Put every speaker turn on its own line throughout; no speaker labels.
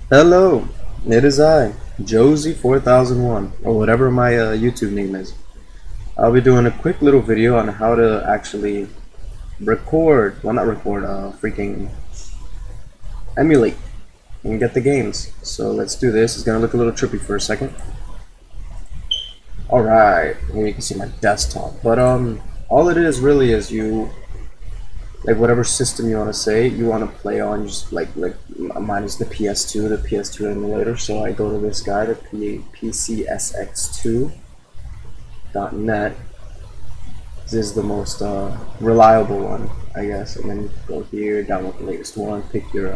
Hello, it is I, Josie4001, or whatever my YouTube name is. I'll be doing a quick little video on how to actually record, well not record, freaking emulate and get the games. So let's do this. It's gonna look a little trippy for a second. Alright, here you can see my desktop. But all it is really is you, like whatever system you want to say you want to play on, just like mine is the PS2 emulator. So I go to this guy, the PCSX2.net. This is the most reliable one, I guess. And then you go here, download the latest one, pick your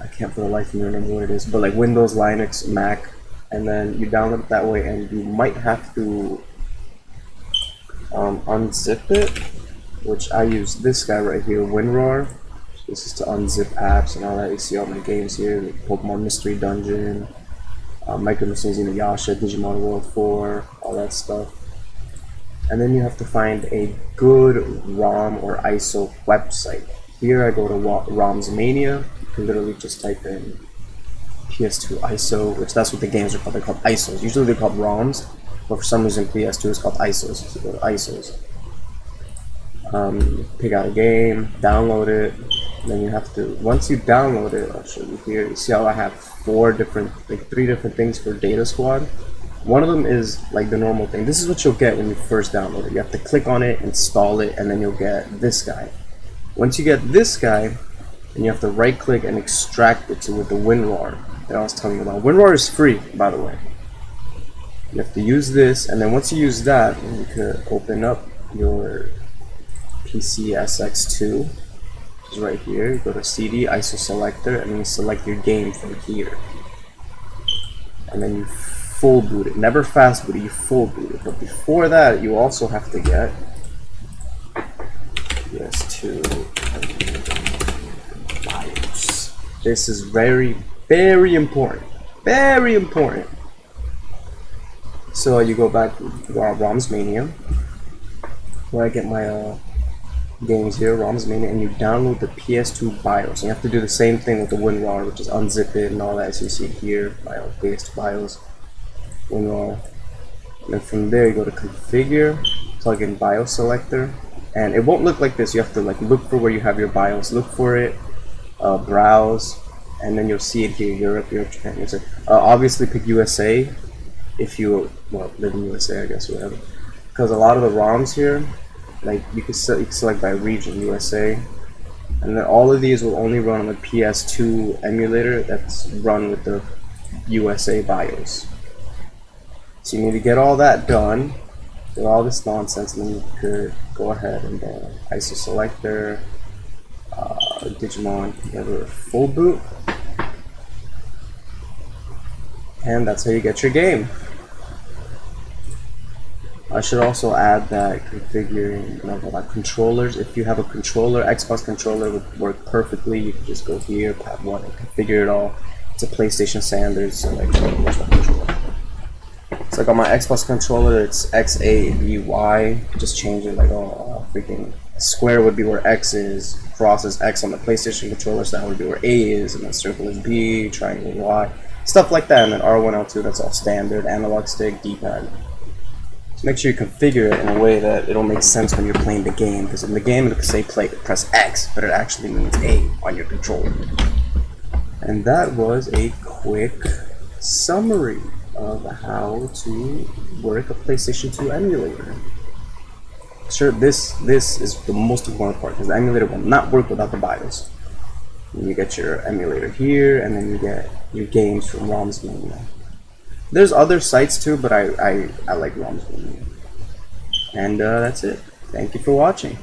I can't for the life of me remember what it is, but like Windows, Linux, Mac, and then you download it that way. And you might have to unzip it, which I use this guy right here, WinRAR. This is to unzip apps and all that. You see all my games here, like Pokemon Mystery Dungeon, Micro Machines Inuyasha, Digimon World 4, all that stuff. And then you have to find a good ROM or ISO website. Here I go to ROMs Mania. You can literally just type in PS2 ISO, which that's what the games are called. They're called ISOs. Usually they're called ROMs, but for some reason PS2 is called ISOs. So go to ISOs. Pick out a game, download it, and then you have to, once you download it, I'll show you here. You see how I have three different things for Data Squad. One of them is like the normal thing. This is what you'll get when you first download it. You have to click on it, install it, and then you'll get this guy. Once you get this guy, then you have to right click and extract it with the WinRAR that I was telling you about. WinRAR is free, by the way. You have to use this, and then once you use that, you could open up your PCSX2, which is right here. You go to CD, ISO selector, and then you select your game from here. And then you full boot it. Never fast boot it, you full boot it. But before that, you also have to get PS2 BIOS. This is very, very important. Very important. So you go back to ROMs Mania, where I get my games here, ROMs Mania, and you download the PS2 BIOS. And you have to do the same thing with the WinRAR, which is unzip it and all that, as you see here, PS2 BIOS, WinRAR. And then from there you go to configure, plug in BIOS selector, and it won't look like this. You have to like look for where you have your BIOS, look for it, browse, and then you'll see it here, Europe, Japan, USA. Obviously pick USA if you live in USA, I guess, whatever. Because a lot of the ROMs here, like you can select by region, USA, and then all of these will only run on the PS2 emulator that's run with the USA BIOS. So you need to get all that done, with all this nonsense, and then you could go ahead and ISO selector, Digimon, whatever, full boot. And that's how you get your game. I should also add that configuring controllers. If you have a controller, Xbox controller would work perfectly. You can just go here, pad 1, and configure it all. It's a PlayStation standard, so like, where's my controller? It's like on my Xbox controller, it's XAVY. Just change it like, freaking square would be where X is, cross is X on the PlayStation controller, so that would be where A is, and then circle is B, triangle is Y. Stuff like that, and then R1, L2, that's all standard, analog stick, D-pad. So make sure you configure it in a way that it'll make sense when you're playing the game, because in the game it'll say press X, but it actually means A on your controller. And that was a quick summary of how to work a PlayStation 2 emulator. Sure, this is the most important part, because the emulator will not work without the BIOS. And you get your emulator here, and then you get your games from ROMs Mania. There's other sites too, but I like ROMs Mania. And that's it. Thank you for watching.